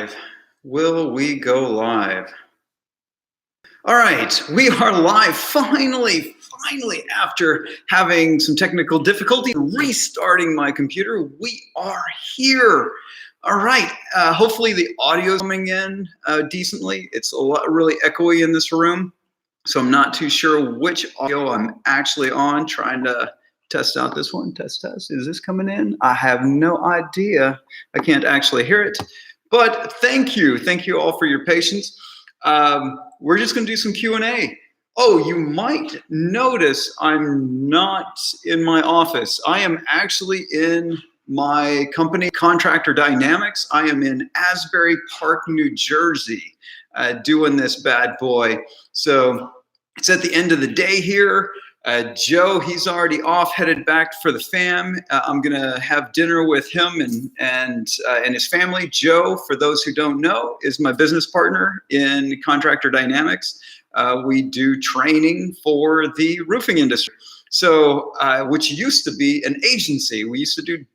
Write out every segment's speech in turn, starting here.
live? Will we go live? All right, we are live finally, after having some technical difficulty restarting my computer. We are here. All right, hopefully the audio is coming in decently. It's really echoey in this room, so I'm not too sure which audio I'm actually on. Trying to test out this one. Test. Is this coming in? I have no idea. I can't actually hear it. But thank you all for your patience. We're just going to do some Q&A. Oh, you might notice I'm not in my office. I am actually in my company, Contractor Dynamics. I am in Asbury Park, New Jersey, doing this bad boy. So it's at the end of the day here. Joe, he's already off, headed back for the fam. I'm gonna have dinner with him and his family. Joe, for those who don't know, is my business partner in Contractor Dynamics. We do training for the roofing industry. So, which used to be an agency. We used to do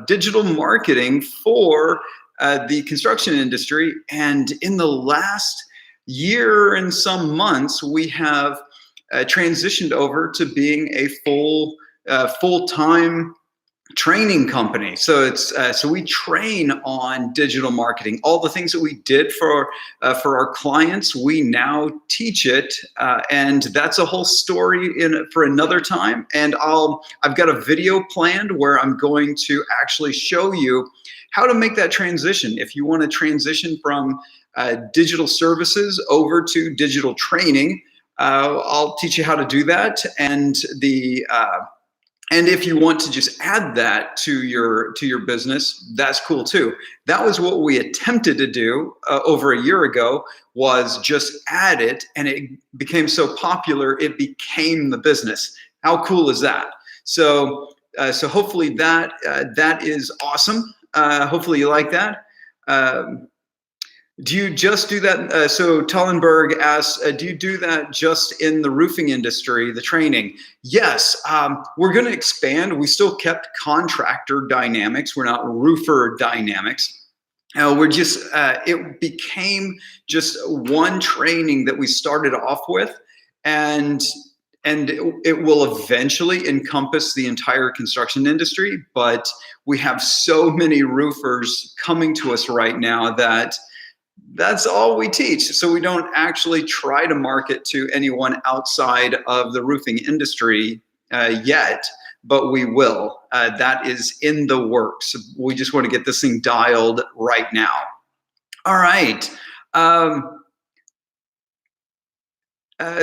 digital marketing for the construction industry. And in the last year and some months, we have transitioned over to being a full-time training company. So it's so we train on digital marketing. All the things that we did for our clients, we now teach it, and that's a whole story for another time. And I've got a video planned where I'm going to actually show you how to make that transition. If you want to transition from digital services over to digital training, I'll teach you how to do that, and if you want to just add that to your business, that's cool too. That was what we attempted to do over a year ago, was just add it, and it became so popular it became the business. How cool is that? So hopefully that is awesome. Hopefully you like that. Do you just do that? So Tullenberg asks, do you do that just in the roofing industry, the training? Yes, we're going to expand. We still kept Contractor Dynamics. We're not Roofer Dynamics. We're just, it became just one training that we started off with, and it will eventually encompass the entire construction industry. But we have so many roofers coming to us right now that's all we teach. So we don't actually try to market to anyone outside of the roofing industry yet, but we will. That is in the works. We just want to get this thing dialed right now. All right.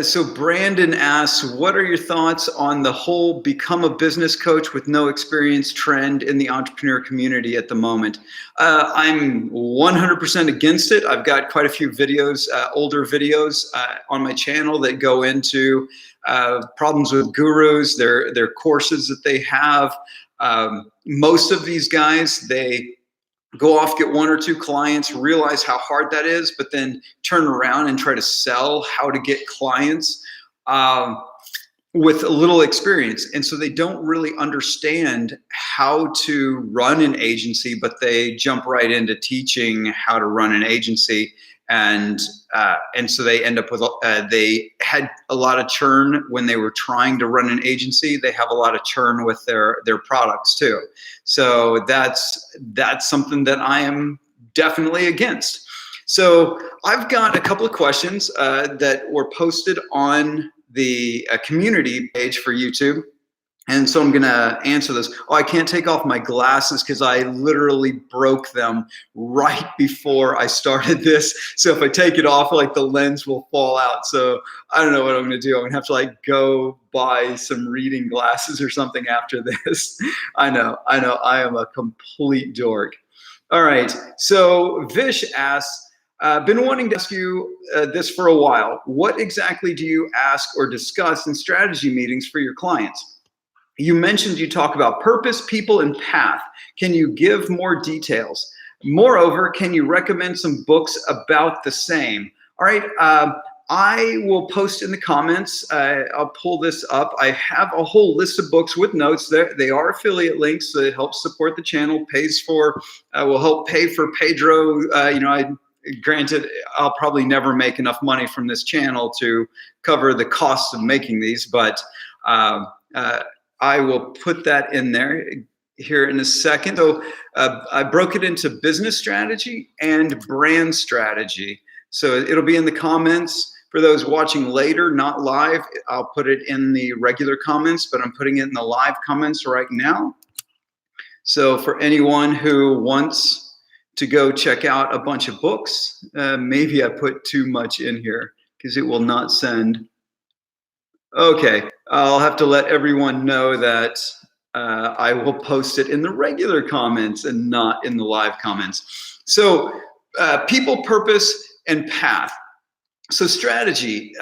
So Brandon asks, what are your thoughts on the whole become a business coach with no experience trend in the entrepreneur community at the moment? I'm 100% against it. I've got quite a few videos, older videos on my channel that go into problems with gurus, their courses that they have. Most of these guys, they go off, get one or two clients, realize how hard that is, but then turn around and try to sell how to get clients with a little experience. And so they don't really understand how to run an agency, but they jump right into teaching how to run an agency. And so they end up with, they had a lot of churn when they were trying to run an agency. They have a lot of churn with their products too. So that's something that I am definitely against. So I've got a couple of questions that were posted on the community page for YouTube. And so I'm going to answer this. Oh, I can't take off my glasses because I literally broke them right before I started this. So if I take it off, like the lens will fall out. So I don't know what I'm going to do. I'm going to have to like go buy some reading glasses or something after this. I know. I am a complete dork. All right. So Vish asks, been wanting to ask you this for a while. What exactly do you ask or discuss in strategy meetings for your clients? You mentioned you talk about purpose, people, and path. Can you give more details? Moreover, can you recommend some books about the same? All right, I will post in the comments. I'll pull this up. I have a whole list of books with notes. They are affiliate links that help support the channel, will help pay for Pedro. Granted, I'll probably never make enough money from this channel to cover the costs of making these, but I will put that in there here in a second. So I broke it into business strategy and brand strategy. So it'll be in the comments. For those watching later, not live, I'll put it in the regular comments, but I'm putting it in the live comments right now. So for anyone who wants to go check out a bunch of books, maybe I put too much in here because it will not send. Okay, I'll have to let everyone know that I will post it in the regular comments and not in the live comments. So people, purpose, and path. So strategy,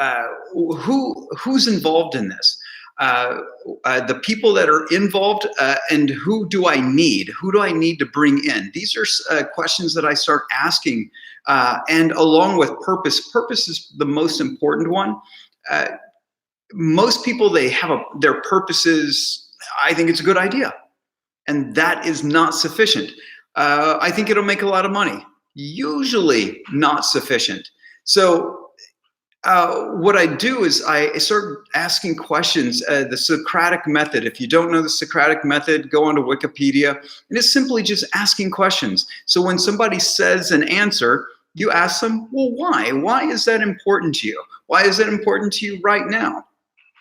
who's involved in this? The people that are involved, and who do I need? Who do I need to bring in? These are questions that I start asking, and along with purpose. Purpose is the most important one. Most people, they have their purposes. I think it's a good idea, and that is not sufficient. I think it'll make a lot of money. Usually not sufficient. So what I do is I start asking questions. The Socratic method, if you don't know the Socratic method, go onto Wikipedia, and it's simply just asking questions. So when somebody says an answer, you ask them, well, why? Why is that important to you? Why is that important to you right now?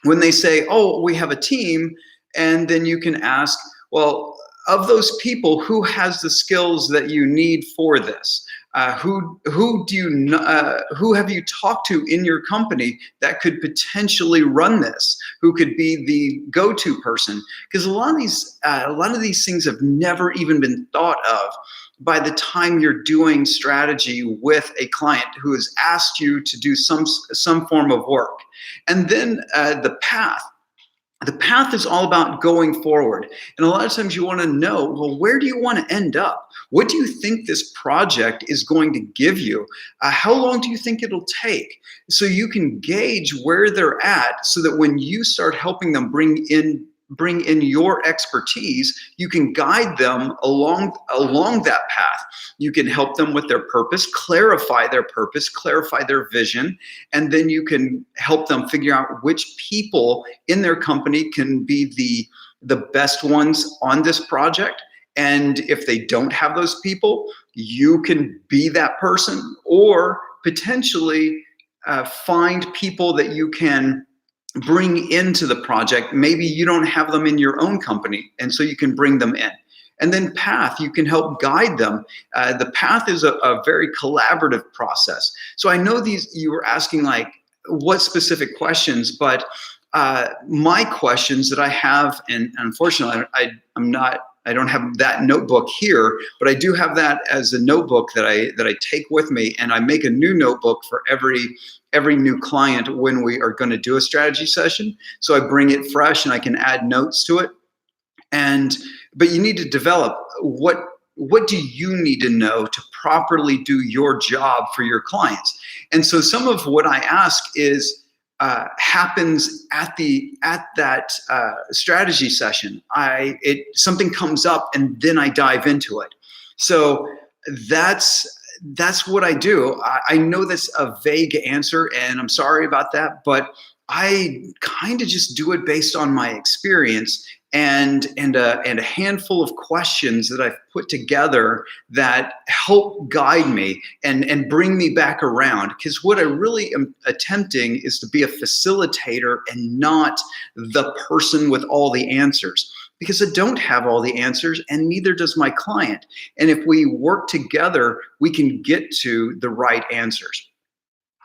When they say, oh, we have a team, and then you can ask, well, of those people, who has the skills that you need for this? Who have you talked to in your company that could potentially run this? Who could be the go-to person? Because a lot of these things have never even been thought of by the time you're doing strategy with a client who has asked you to do some form of work. And then the path. The path is all about going forward. And a lot of times you want to know, well, where do you want to end up? What do you think this project is going to give you? How long do you think it'll take? So you can gauge where they're at so that when you start helping them bring in your expertise, you can guide them along that path. You can help them with their purpose, clarify their vision, and then you can help them figure out which people in their company can be the best ones on this project. And if they don't have those people, you can be that person, or potentially find people that you can bring into the project. Maybe you don't have them in your own company, and so you can bring them in. And then path, you can help guide them. The path is a very collaborative process. So I know you were asking like what specific questions, but my questions that I have, and unfortunately I don't have that notebook here, but I do have that as a notebook that I take with me, and I make a new notebook for every new client when we are going to do a strategy session. So I bring it fresh and I can add notes to it. But you need to develop what do you need to know to properly do your job for your clients. And so some of what I ask is happens at that strategy session. Something comes up and then I dive into it. So that's what I do. I know that's a vague answer, and I'm sorry about that, but I kind of just do it based on my experience and a handful of questions that I've put together that help guide me and bring me back around. Because what I really am attempting is to be a facilitator and not the person with all the answers. Because I don't have all the answers, and neither does my client. And if we work together, we can get to the right answers.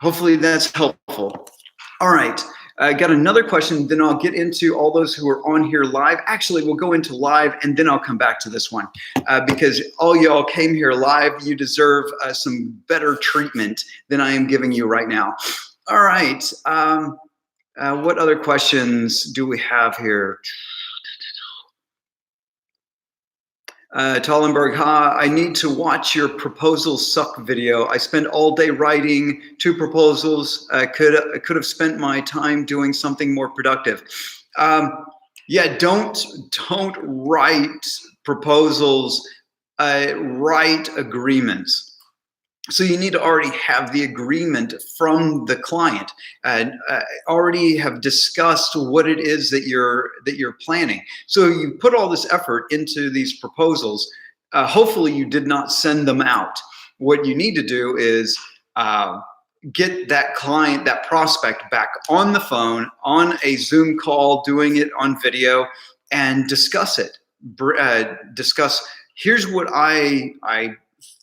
Hopefully that's helpful. All right. I got another question, then I'll get into all those who are on here live. Actually, we'll go into live, and then I'll come back to this one because all y'all came here live. You deserve some better treatment than I am giving you right now. All right. What other questions do we have here? Tallenberg, I need to watch your proposals suck video. I spend all day writing 2 proposals. I could have spent my time doing something more productive. Yeah, don't write proposals. Write agreements. So you need to already have the agreement from the client and already have discussed what it is that you're planning. So you put all this effort into these proposals. Hopefully you did not send them out. What you need to do is get that client, that prospect back on the phone, on a Zoom call, doing it on video, and discuss it. Discuss, here's what I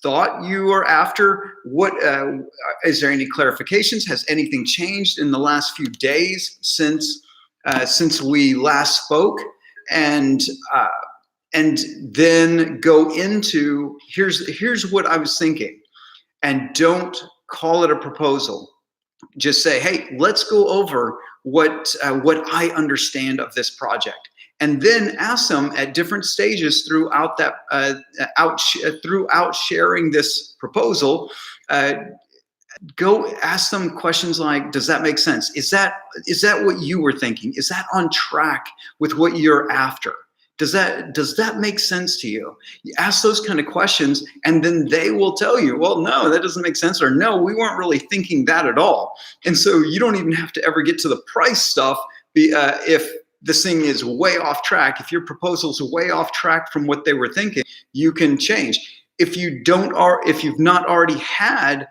thought you were after. What is there any clarifications? Has anything changed in the last few days since we last spoke? And then go into here's what I was thinking, and don't call it a proposal. Just say, hey, let's go over what I understand of this project. And then ask them at different stages throughout that, throughout sharing this proposal, go ask them questions like, does that make sense? Is that what you were thinking? Is that on track with what you're after? Does that make sense to you? You ask those kind of questions, and then they will tell you, well, no, that doesn't make sense, or no, we weren't really thinking that at all. And so you don't even have to ever get to the price stuff if this thing is way off track. If your proposal's way off track from what they were thinking, you can change. If you've not already had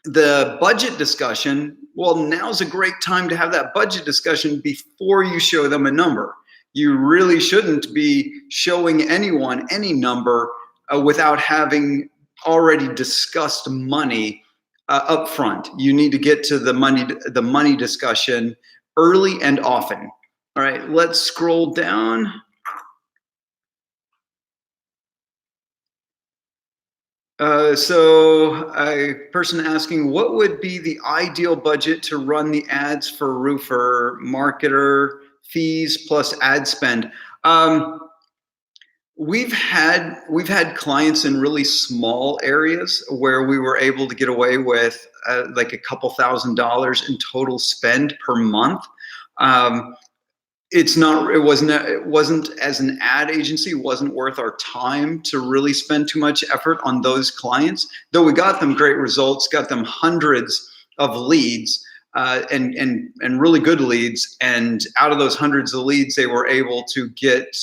the budget discussion, well, now's a great time to have that budget discussion before you show them a number. You really shouldn't be showing anyone any number without having already discussed money up front. You need to get to the money discussion early and often. All right, let's scroll down. So a person asking, what would be the ideal budget to run the ads for roofer, marketer, fees plus ad spend? We've had clients in really small areas where we were able to get away with like a couple $1,000s in total spend per month. It wasn't, as an ad agency, it wasn't worth our time to really spend too much effort on those clients, though we got them great results, got them hundreds of leads, and really good leads. And out of those hundreds of leads, they were able to get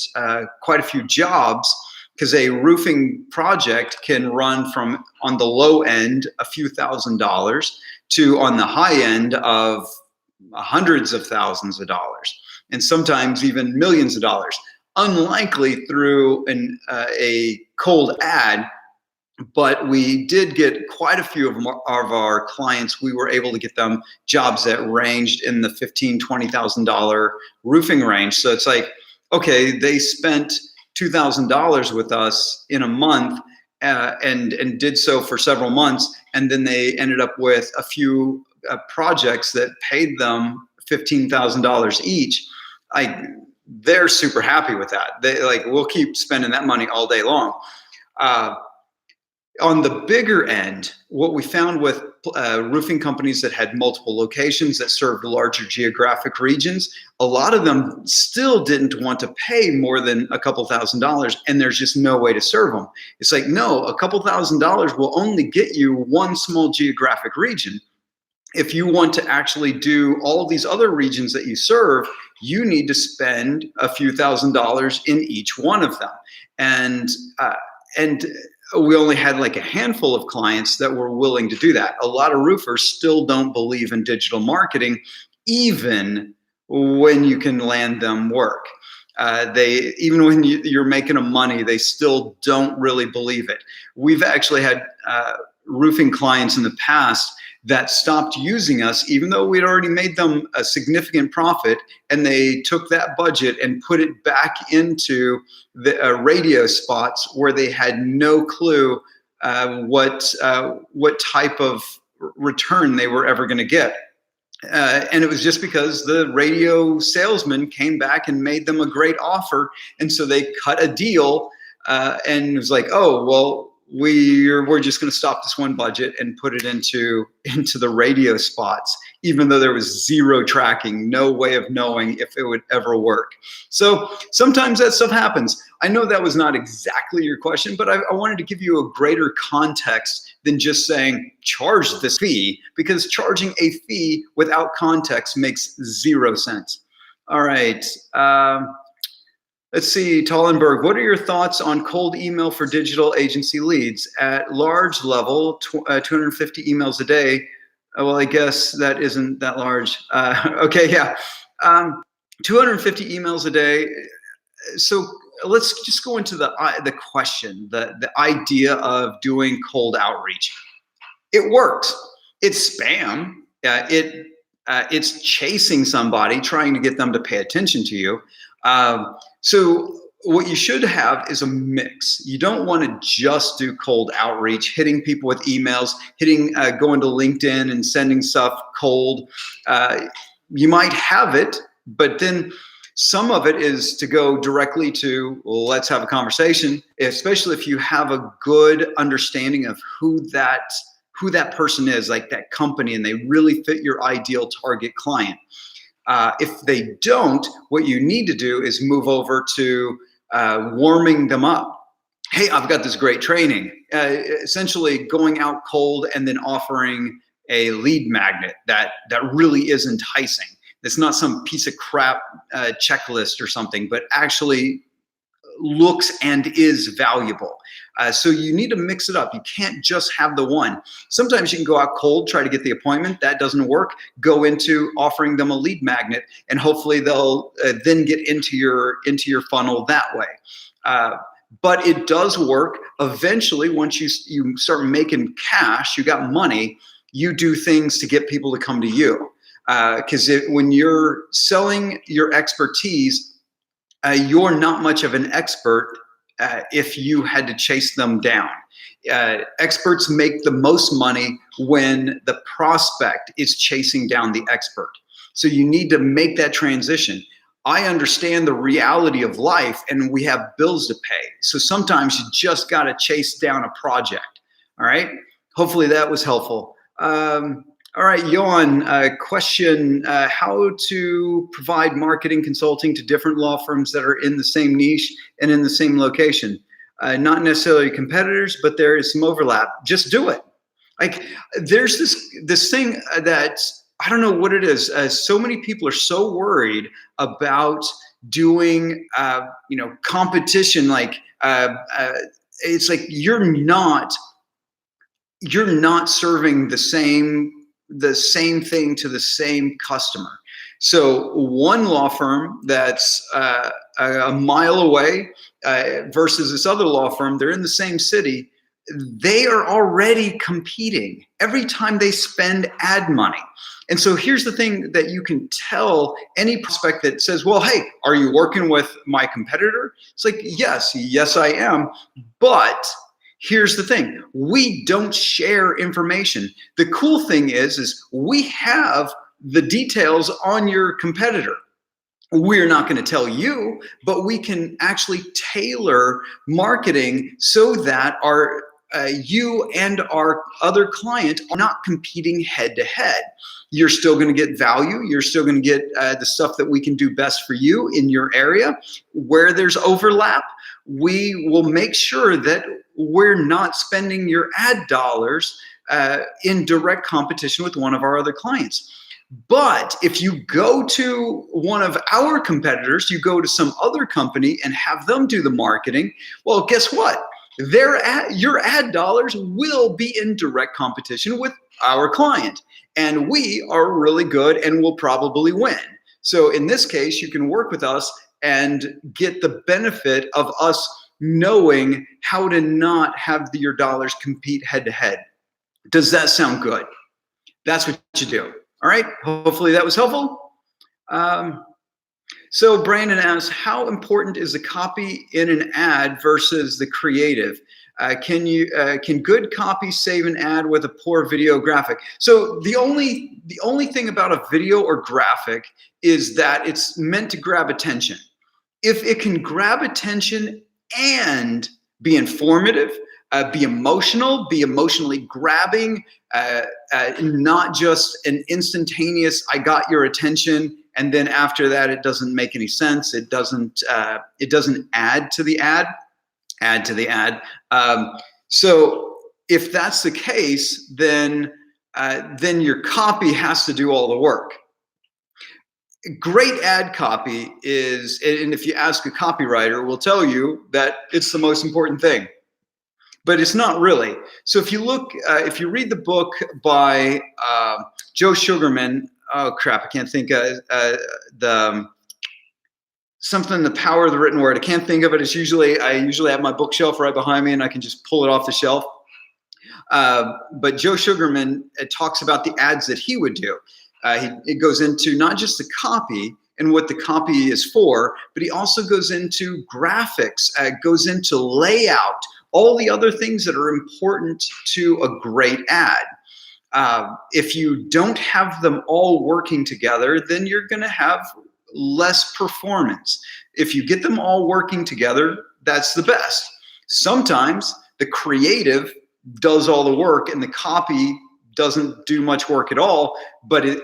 quite a few jobs, because a roofing project can run from, on the low end, a few $1,000s to on the high end of hundreds of thousands of dollars, and sometimes even millions of dollars. Unlikely through a cold ad, but we did get quite a few of our clients. We were able to get them jobs that ranged in the $15,000, $20,000 roofing range. So it's like, okay, they spent $2,000 with us in a month, and did so for several months, and then they ended up with a few projects that paid them $15,000 each. They're super happy with that. We'll keep spending that money all day long. On the bigger end, what we found with roofing companies that had multiple locations that served larger geographic regions, a lot of them still didn't want to pay more than a couple $1,000s, and there's just no way to serve them. It's like, no, a couple $1,000s will only get you one small geographic region. If you want to actually do all these other regions that you serve, you need to spend a few $1,000s in each one of them. And we only had like a handful of clients that were willing to do that. A lot of roofers still don't believe in digital marketing, even when you can land them work. Even when you're making them money, they still don't really believe it. We've actually had roofing clients in the past that stopped using us, even though we'd already made them a significant profit, and they took that budget and put it back into the radio spots where they had no clue what type of return they were ever going to get. And it was just because the radio salesman came back and made them a great offer, and so they cut a deal and it was like, oh, well, we're just going to stop this one budget and put it into the radio spots, even though there was zero tracking, no way of knowing if it would ever work. So sometimes that stuff happens. I know that was not exactly your question, but I wanted to give you a greater context than just saying charge this fee, because charging a fee without context makes zero sense. All right. Let's see, Tollenberg, what are your thoughts on cold email for digital agency leads? At large level, 250 emails a day. Well, I guess that isn't that large. Okay, yeah. 250 emails a day. So let's just go into the question, the idea of doing cold outreach. It works. It's spam. It's chasing somebody, trying to get them to pay attention to you. So what you should have is a mix. You don't want to just do cold outreach, hitting people with emails, going to LinkedIn and sending stuff cold. You might have it, but then some of it is to go directly to, well, let's have a conversation, especially if you have a good understanding of who that person is, like that company, and they really fit your ideal target client. If they don't, what you need to do is move over to warming them up. Hey, I've got this great training. Essentially going out cold and then offering a lead magnet that really is enticing. It's not some piece of crap checklist or something, but actually looks and is valuable. So you need to mix it up. You can't just have the one. Sometimes you can go out cold, try to get the appointment. That doesn't work. Go into offering them a lead magnet, and hopefully they'll then get into your funnel that way. But it does work. Eventually, once you start making cash, you got money, you do things to get people to come to you. Because when you're selling your expertise, you're not much of an expert if you had to chase them down. Experts make the most money when the prospect is chasing down the expert. So you need to make that transition. I understand the reality of life, and we have bills to pay. So sometimes you just got to chase down a project. All right. Hopefully that was helpful. All right, Johan, question, how to provide marketing consulting to different law firms that are in the same niche and in the same location. Not necessarily competitors, but there is some overlap. Just do it. Like, there's this thing that, I don't know what it is. So many people are so worried about doing, competition. Like, it's like you're not serving the same thing to the same customer. So one law firm that's a mile away versus this other law firm, they're in the same city, they are already competing every time they spend ad money. And so here's the thing that you can tell any prospect that says, well, hey, are you working with my competitor? It's like, yes, I am. But here's the thing, we don't share information. The cool thing is we have the details on your competitor. We're not going to tell you, but we can actually tailor marketing so that you and our other client are not competing head to head. You're still going to get value. You're still going to get the stuff that we can do best for you in your area. Where there's overlap, we will make sure that we're not spending your ad dollars in direct competition with one of our other clients. But if you go to one of our competitors, you go to some other company and have them do the marketing, well, guess what? Your ad dollars will be in direct competition with our client. And we are really good and will probably win. So in this case, you can work with us and get the benefit of us knowing how to not have your dollars compete head to head. Does that sound good? That's what you do. All right. Hopefully that was helpful. So Brandon asks, how important is the copy in an ad versus the creative? Can good copy save an ad with a poor video graphic? So the only thing about a video or graphic is that it's meant to grab attention. If it can grab attention and be informative, be emotional, be emotionally grabbing, not just an instantaneous, I got your attention, and then after that, it doesn't make any sense. It doesn't add to the ad. So if that's the case, then your copy has to do all the work. Great ad copy is, and if you ask a copywriter, will tell you that it's the most important thing, but it's not really. So if you read the book by Joe Sugarman, oh crap, I can't think of the Power of the Written Word. I can't think of it. I usually have my bookshelf right behind me and I can just pull it off the shelf. But Joe Sugarman talks about the ads that he would do. It goes into not just the copy and what the copy is for, but he also goes into graphics, goes into layout, all the other things that are important to a great ad. If you don't have them all working together, then you're going to have less performance. If you get them all working together, that's the best. Sometimes the creative does all the work and the copy doesn't do much work at all, but it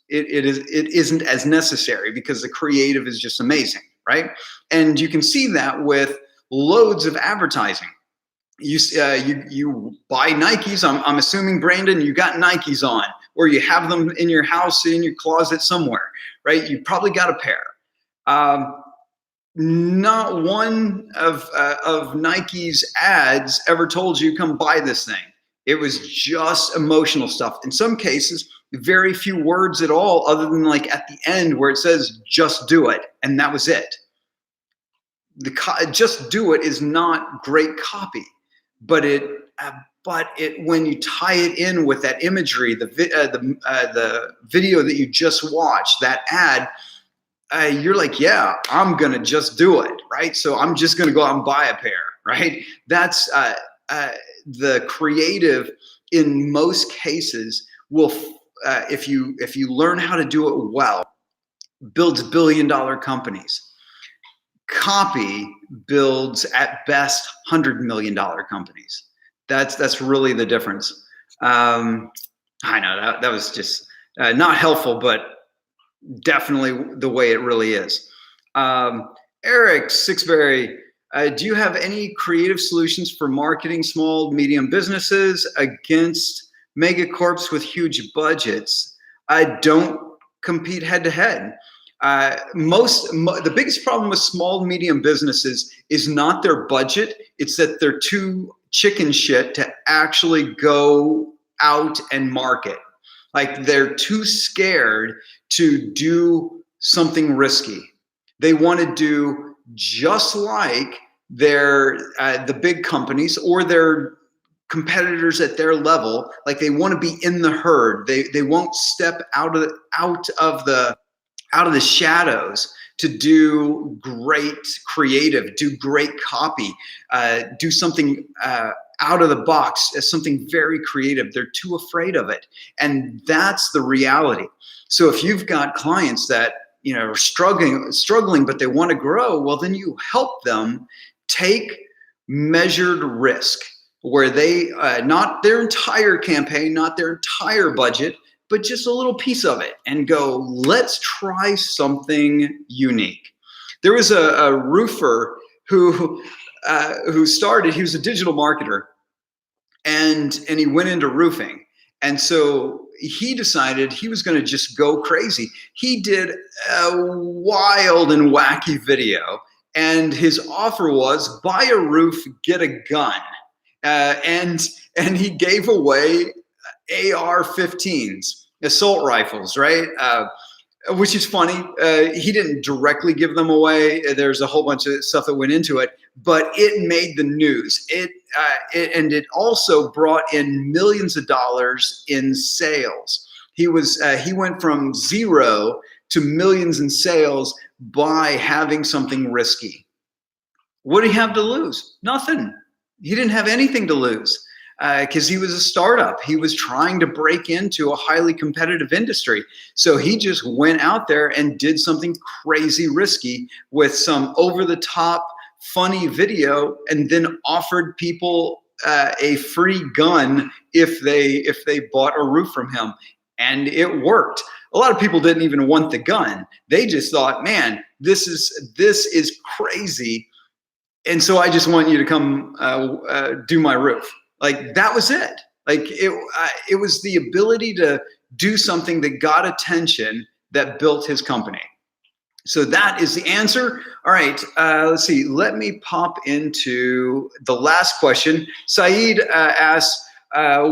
isn't as necessary because the creative is just amazing, right? And you can see that with loads of advertising. You buy Nikes. I'm assuming, Brandon, you got Nikes on, or you have them in your house, in your closet somewhere, right? You probably got a pair. Not one of Nike's ads ever told you, come buy this thing. It was just emotional stuff. In some cases, very few words at all, other than like at the end where it says, just do it. And that was it. Just do it is not great copy, but when you tie it in with that imagery, the video that you just watched, that ad, you're like, yeah, I'm going to just do it, right? So I'm just going to go out and buy a pair, right? That's the creative in most cases will, if you learn how to do it well, builds billion-dollar companies. Copy builds at best $100 million companies. That's really the difference. I know that was just not helpful, but definitely the way it really is. Eric Sixberry, do you have any creative solutions for marketing small, medium businesses against megacorps with huge budgets? I don't compete head to head. The biggest problem with small, medium businesses is not their budget. It's that they're too chicken shit to actually go out and market. Like they're too scared to do something risky. They want to do just like the big companies or their competitors at their level. Like they want to be in the herd. They won't step out of the shadows to do great creative, do great copy, do something out of the box as something very creative. They're too afraid of it. And that's the reality. So if you've got clients that are struggling, but they want to grow, well, then you help them take measured risk where they, not their entire campaign, not their entire budget, but just a little piece of it and go, let's try something unique. There was a roofer who started, he was a digital marketer and he went into roofing. And so he decided he was going to just go crazy. He did a wild and wacky video and his offer was buy a roof, get a gun. And he gave away AR-15s, assault rifles, right? Which is funny. He didn't directly give them away. There's a whole bunch of stuff that went into it, but it made the news. And it also brought in millions of dollars in sales. He went from zero to millions in sales by having something risky. What did he have to lose? Nothing. He didn't have anything to lose. Because he was a startup. He was trying to break into a highly competitive industry. So he just went out there and did something crazy risky with some over-the-top funny video and then offered people a free gun if they bought a roof from him, and it worked. A lot of people didn't even want the gun. They just thought, man, this is crazy, and so I just want you to come do my roof. Like, that was it. Like, it was the ability to do something that got attention that built his company. So that is the answer. All right, let's see. Let me pop into the last question. Saeed asks,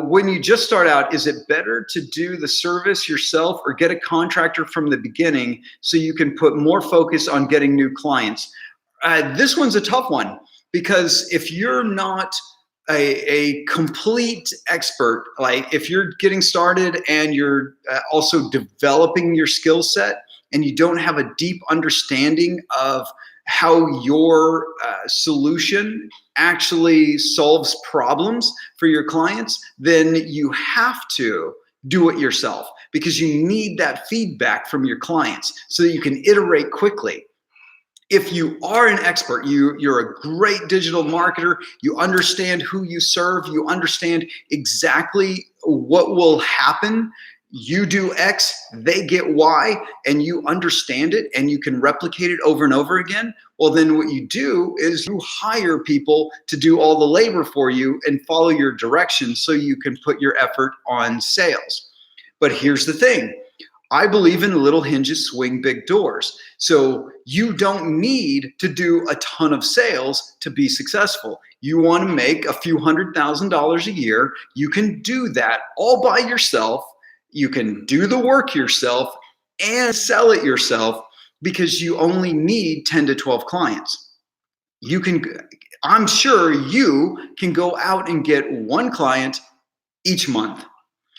when you just start out, is it better to do the service yourself or get a contractor from the beginning so you can put more focus on getting new clients? This one's a tough one, because if you're not a complete expert, like if you're getting started and you're also developing your skill set, and you don't have a deep understanding of how your solution actually solves problems for your clients, then you have to do it yourself, because you need that feedback from your clients so that you can iterate quickly. If you are an expert, you're a great digital marketer, you understand who you serve, you understand exactly what will happen. You do X, they get Y, and you understand it and you can replicate it over and over again. Well, then what you do is you hire people to do all the labor for you and follow your direction so you can put your effort on sales. But here's the thing. I believe in little hinges swing big doors. So you don't need to do a ton of sales to be successful. You want to make a few $100,000 a year. You can do that all by yourself. You can do the work yourself and sell it yourself, because you only need 10 to 12 clients. I'm sure you can go out and get one client each month,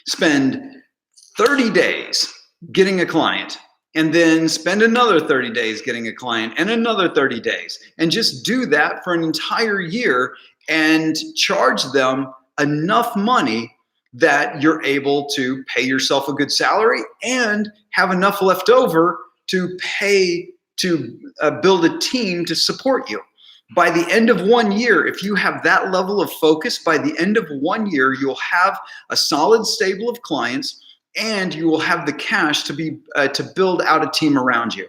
spend 30 days getting a client, and then spend another 30 days getting a client and another 30 days, and just do that for an entire year and charge them enough money that you're able to pay yourself a good salary and have enough left over to pay to build a team to support you. By the end of 1 year, if you have that level of focus, by the end of 1 year, you'll have a solid stable of clients, and you will have the cash to build out a team around you.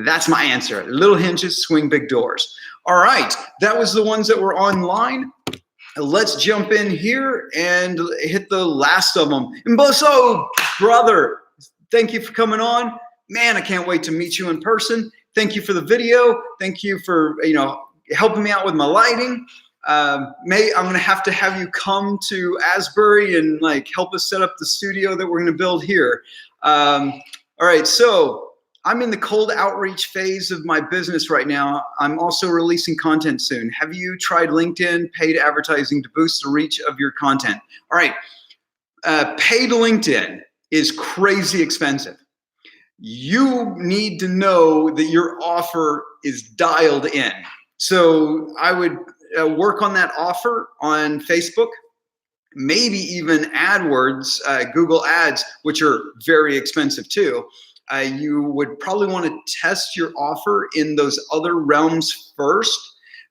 That's my answer. Little hinges swing big doors. All right, that was the ones that were online. Let's jump in here and hit the last of them. Mboso, brother, thank you for coming on. Man, I can't wait to meet you in person. Thank you for the video. Thank you for helping me out with my lighting. I'm gonna have to have you come to Asbury and help us set up the studio that we're gonna build here. All right, so I'm in the cold outreach phase of my business right now. I'm also releasing content soon. Have you tried LinkedIn paid advertising to boost the reach of your content? All right, paid LinkedIn is crazy expensive. You need to know that your offer is dialed in. So I would work on that offer on Facebook, maybe even AdWords, Google Ads, which are very expensive too. You would probably want to test your offer in those other realms first,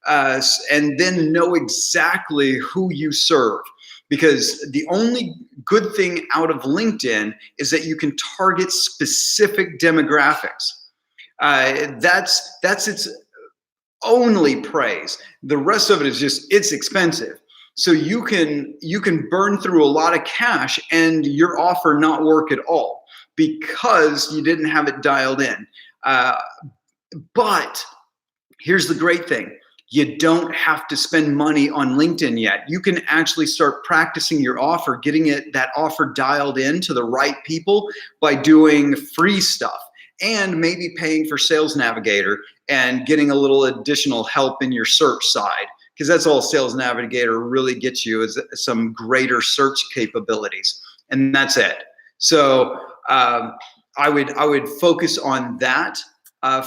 and then know exactly who you serve. Because the only good thing out of LinkedIn is that you can target specific demographics. That's its only praise. The rest of it is just, it's expensive. So you can burn through a lot of cash and your offer not work at all, because you didn't have it dialed in. But here's the great thing. You don't have to spend money on LinkedIn yet. You can actually start practicing your offer, getting that offer dialed in to the right people by doing free stuff and maybe paying for Sales Navigator and getting a little additional help in your search side, because that's all Sales Navigator really gets you, is some greater search capabilities, and that's it. So I would focus on that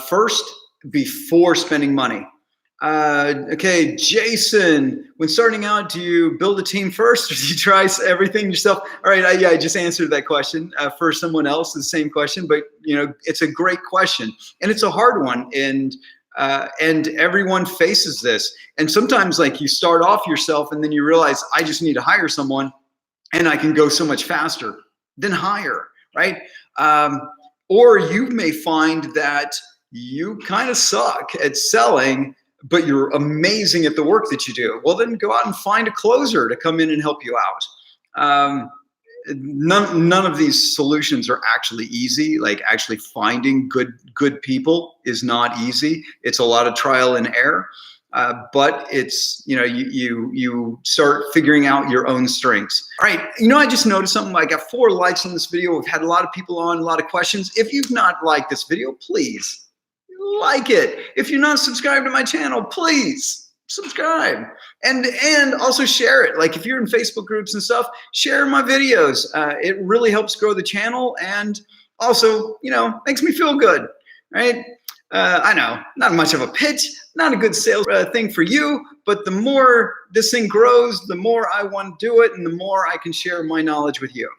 first before spending money. Okay, Jason, when starting out, do you build a team first, or do you try everything yourself? All right, I just answered that question for someone else, the same question, but it's a great question, and it's a hard one. And And everyone faces this. And sometimes like you start off yourself and then you realize I just need to hire someone and I can go so much faster. Then hire, right? Or you may find that you kind of suck at selling, but you're amazing at the work that you do. Well, then go out and find a closer to come in and help you out. None of these solutions are actually easy. Like actually finding good people is not easy. It's a lot of trial and error. But it's, you start figuring out your own strengths. All right, I just noticed something. I got 4 likes on this video. We've had a lot of people on, a lot of questions. If you've not liked this video, please like it. If you're not subscribed to my channel, please subscribe and also share it. Like if you're in Facebook groups and stuff, share my videos. It really helps grow the channel and also, makes me feel good, right? I know, not much of a pitch, not a good sales thing for you, but the more this thing grows, the more I want to do it and the more I can share my knowledge with you.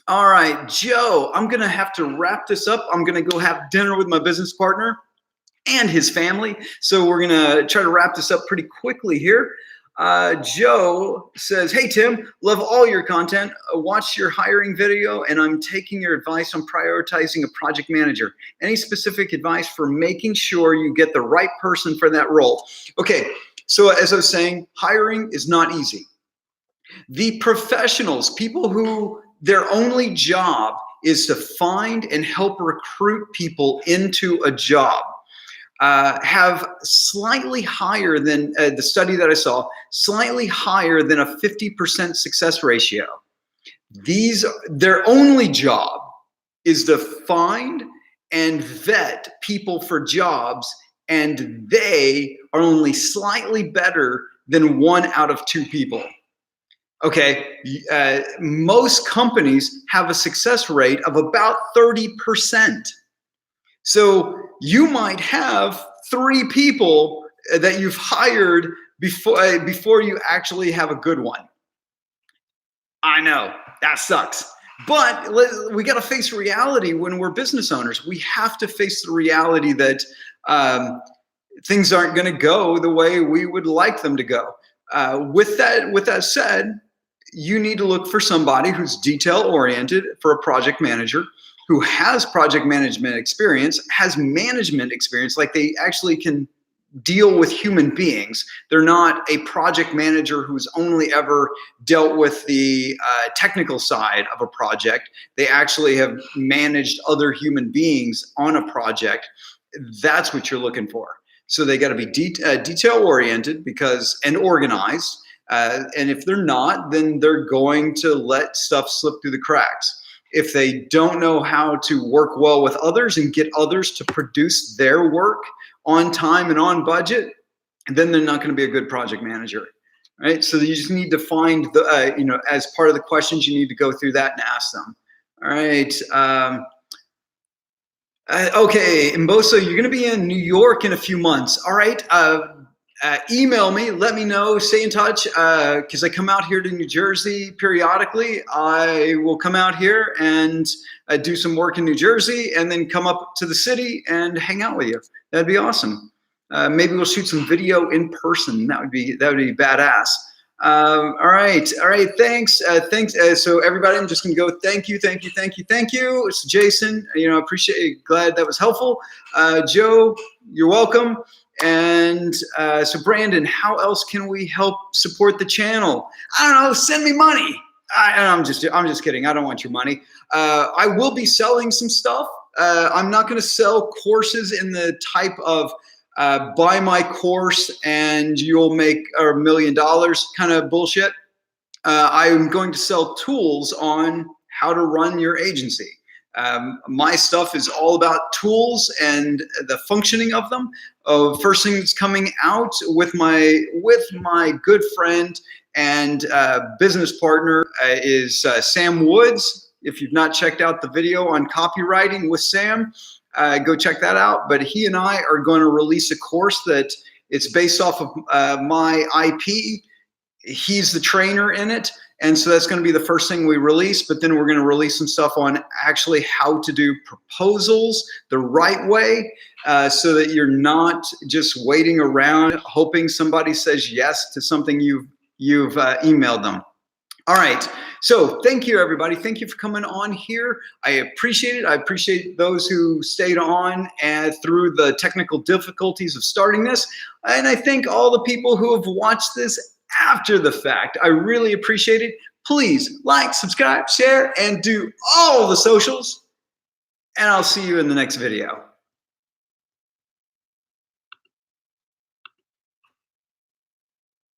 All right, Joe, I'm going to have to wrap this up. I'm going to go have dinner with my business partner and his family. So we're going to try to wrap this up pretty quickly here. Joe says, hey, Tim, love all your content. Watch your hiring video, and I'm taking your advice on prioritizing a project manager. Any specific advice for making sure you get the right person for that role? Okay, so as I was saying, hiring is not easy. The professionals, people who their only job is to find and help recruit people into a job, have slightly higher than the study that I saw, slightly higher than a 50% success ratio. Their only job is to find and vet people for jobs, and they are only slightly better than 1 out of 2 people. Okay, most companies have a success rate of about 30%. So you might have 3 people that you've hired before you actually have a good one. I know, that sucks. But we got to face reality when we're business owners. We have to face the reality that things aren't going to go the way we would like them to go. With that said, you need to look for somebody who's detail-oriented for a project manager, who has project management experience, has management experience, like they actually can deal with human beings. They're not a project manager who's only ever dealt with the technical side of a project. They actually have managed other human beings on a project. That's what you're looking for. So they got to be detail-oriented and organized. And if they're not, then they're going to let stuff slip through the cracks. If they don't know how to work well with others and get others to produce their work on time and on budget, then they're not going to be a good project manager, right? So you just need to find as part of the questions, you need to go through that and ask them. All right. Okay, Mboso, you're going to be in New York in a few months. All right. Email me, let me know, stay in touch, because I come out here to New Jersey periodically. I will come out here and do some work in New Jersey and then come up to the city and hang out with you. That'd be awesome. Maybe we'll shoot some video in person. That would be badass. All right, thanks. So everybody, I'm just gonna go thank you. It's Jason, appreciate it, glad that was helpful. Joe, you're welcome. And so Brandon, how else can we help support the channel? I don't know, send me money. I'm just kidding. I don't want your money. I will be selling some stuff. I'm not going to sell courses in the type of buy my course and you'll make $1 million kind of bullshit. I'm going to sell tools on how to run your agency. My stuff is all about tools and the functioning of them. First thing that's coming out with my good friend and business partner is Sam Woods. If you've not checked out the video on copywriting with Sam, go check that out. But he and I are going to release a course that it's based off of my IP. he's the trainer in it. And so that's going to be the first thing we release, but then we're going to release some stuff on actually how to do proposals the right way, so that you're not just waiting around hoping somebody says yes to something you've emailed them. All right. So thank you, everybody. Thank you for coming on here. I appreciate it. I appreciate those who stayed on and through the technical difficulties of starting this. And I thank all the people who have watched this after the fact. I really appreciate it. Please like, subscribe, share, and do all the socials. And I'll see you in the next video.